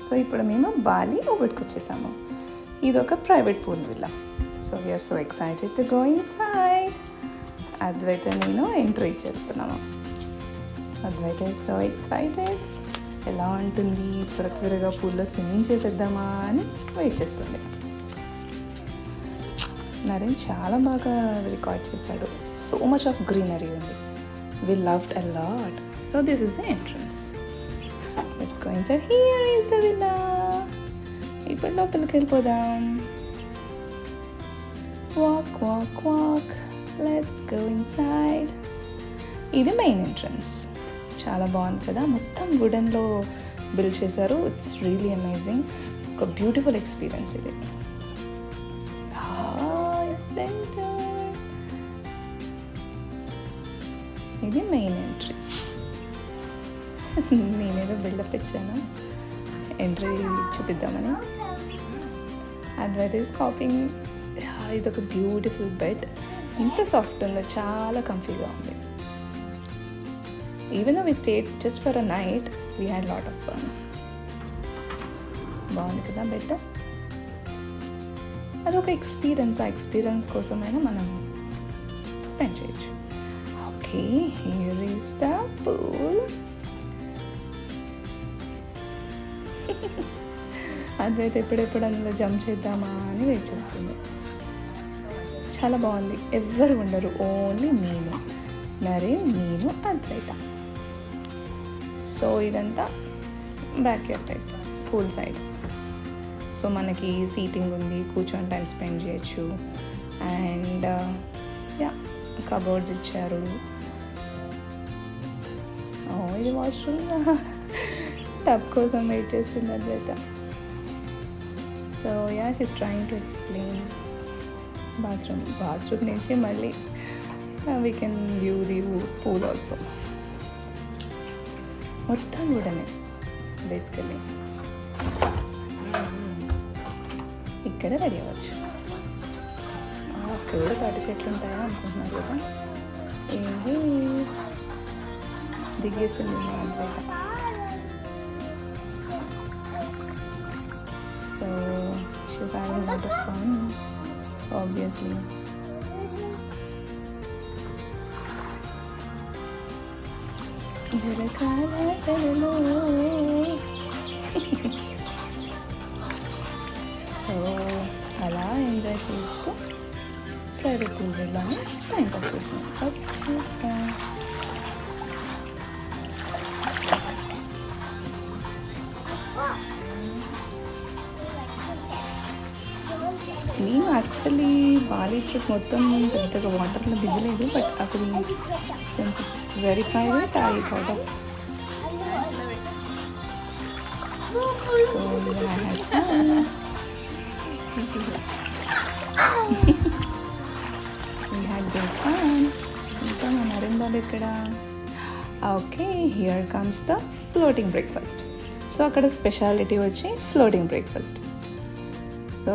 So ఇప్పుడు మేము Bali ఊబిడ్కి వచ్చేసాము. ఇది ఒక private pool villa. So we are so excited to go inside. Advaita నేను ఎంట్రీ ఇచ్చేస్తున్నాము. Advaita is so excited. ఎలా ఉంటుంది, త్వరగా పూల్లో స్విమ్మింగ్ చేసేద్దామా అని వెయిట్ చేస్తుంది. నరేన్ చాలా బాగా రికార్డ్ చేశాడు. సో మచ్ ఆఫ్ గ్రీనరీ ఉంది. We loved a lot. So this is the entrance. Let's go inside. Here is the villa. ఇప్పుడు లోపలికి వెళ్ళిపోదాం. Walk, walk, walk. Let's go inside. ఇది మెయిన్ ఎంట్రన్స్. చాలా బాగుంది కదా, మొత్తం వుడెన్లో బిల్డ్ చేశారు. It's really amazing. ఒక బ్యూటిఫుల్ ఎక్స్పీరియన్స్ ఇది. ఇది మెయిన్ ఎంట్రీ. నేనేదో బిల్డప్ ఇచ్చాను ఎంట్రీ చూపిద్దామని. అద్వైత ఈస్ కాపింగ్. ఇది ఒక బ్యూటిఫుల్ బెడ్. ఇంత సాఫ్ట్ ఉందో, చాలా కంఫీగా ఉంది. Even though we stayed just for a night, we had lot of fun. బాగుంది కదా బెడ్. అదొక ఎక్స్పీరియన్స్. ఆ ఎక్స్పీరియన్స్ కోసమైనా మనం స్పెండ్ చేయొచ్చు. Okay, here is the pool. అదైతే ఎప్పుడెప్పుడు అందులో జంప్ చేద్దామా అని వెయిట్ చేస్తుంది. చాలా బాగుంది. ఎవ్వరు ఉండరు, ఓన్లీ నేను, నరేన్, నేను, అద్వైత. సో ఇదంతా backyard type, pool side. So మనకి సీటింగ్ ఉంది, కూర్చొని టైం స్పెండ్ చేయొచ్చు. అండ్ యా, కబోర్డ్స్ ఇచ్చారు. ఇది వాష్రూమ్. టబ్ కోసం వెయిట్ చేస్తుంది Advaita. So yeah, she's trying to explain bathroom నుంచి మళ్ళీ we can view the pool also. మొత్తం కూడానే బేసికలీ ఇక్కడ రెడీ అవ్వచ్చు. అక్కడ కూడా తాటి చెట్లు ఉంటాయని అనుకుంటున్నారు కదా. ఏంటి దిగేసింది Advaita. So she's having lot of fun obviously. So అలా ఎంజాయ్ చేస్తూ ప్రైవేట్ పూల్ వెళ్ళాలని టైం పాస్ చేసాం. నేను యాక్చువల్లీ బాలి ట్రిప్ మొత్తం పెద్దగా వాటర్లో దిగలేదు. బట్ అక్కడ since it's very private, I thought of so I had fun. We had good fun. ఇంకా మా నరేన్ బాబు ఇక్కడ. Okay, here comes the floating breakfast. So అక్కడ స్పెషాలిటీ వచ్చి ఫ్లోటింగ్ బ్రేక్ఫాస్ట్. సో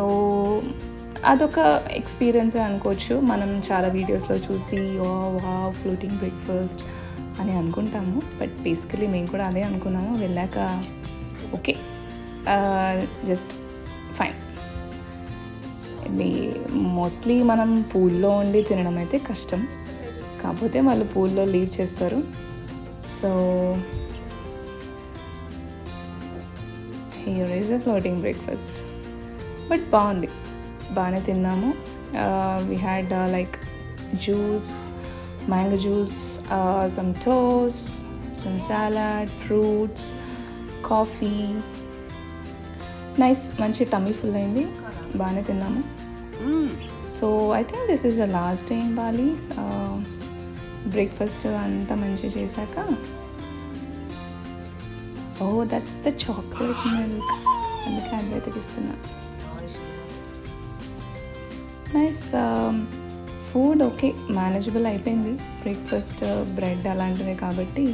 అదొక ఎక్స్పీరియన్స్ అనుకోవచ్చు. మనం చాలా వీడియోస్లో చూసి వా ఫ్లోటింగ్ బ్రేక్ఫాస్ట్ అని అనుకుంటాము. బట్ బేసికలీ మేము కూడా అదే అనుకున్నాము. వెళ్ళాక ఓకే, జస్ట్ ఫైన్. మోస్ట్లీ మనం పూల్లో ఉండి తినడం అయితే కష్టం, కాకపోతే వాళ్ళు పూల్లో లీవ్ చేస్తారు. So here is a floating breakfast. But బాగుంది, బాగానే తిన్నాము. We had like juice, mango juice, some toast, some salad, fruits, coffee. Nice, మంచి టమ్మీ ఫుల్ అయింది, బాగానే తిన్నాము. So I think this is the last day in Bali. Breakfast అంతా మంచిగా చేశాక, oh that's the chocolate milk, అందుకే అద్వైతకి ఇస్తున్నా. Nice food. ఓకే, మేనేజబుల్ అయిపోయింది. బ్రేక్ఫాస్ట్ బ్రెడ్ అలాంటివే కాబట్టి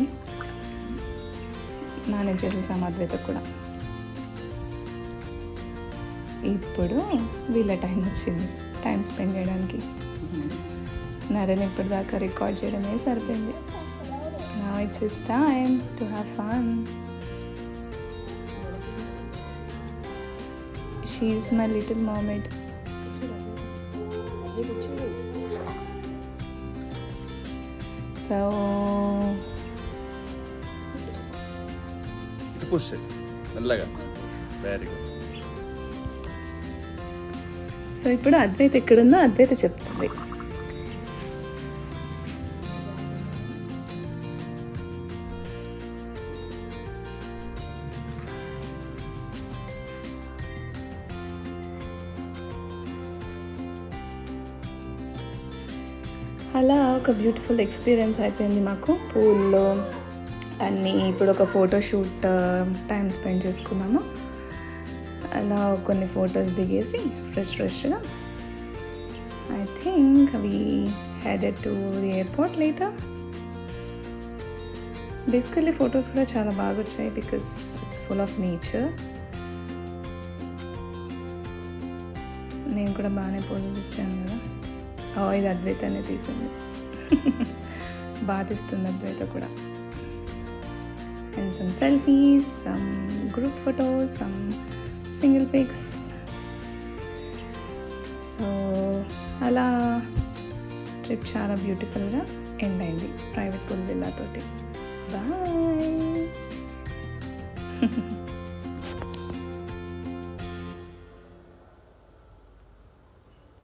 మేనేజ్ చేసేసాము అద్వైతకు కూడా. ఇప్పుడు వీళ్ళ టైం వచ్చింది టైం స్పెండ్ చేయడానికి. నరేన్ ఇప్పటిదాకా రికార్డ్ చేయడమే సరిపోయింది. Now it's his time to have fun. She's my little mermaid. So push మెల్లగా. Very good. సో ఇప్పుడు అద్వైత ఎక్కడుందో అద్వైత చెప్తుంది. అలా ఒక బ్యూటిఫుల్ ఎక్స్పీరియన్స్ అయిపోయింది మాకు పూల్లో అన్నీ. ఇప్పుడు ఒక ఫోటోషూట్ టైం స్పెండ్ చేసుకున్నాము. అలా కొన్ని ఫొటోస్ దిగేసి ఫ్రెష్గా I think we headed to the airport later. Basically photos కూడా చాలా బాగా వచ్చాయి because it's full of nature. నేను కూడా బాగానే పోజెస్ ఇచ్చాను కదా. ఇది అద్వైతాన్ని తీసింది. బాధిస్తుంది అద్వైత కూడా. And some selfies, some group photos, some single pics. So అలా ట్రిప్ చాలా బ్యూటిఫుల్గా ఎండ్ అయింది ప్రైవేట్ పూల్ విల్లా తోటి. బాయ్.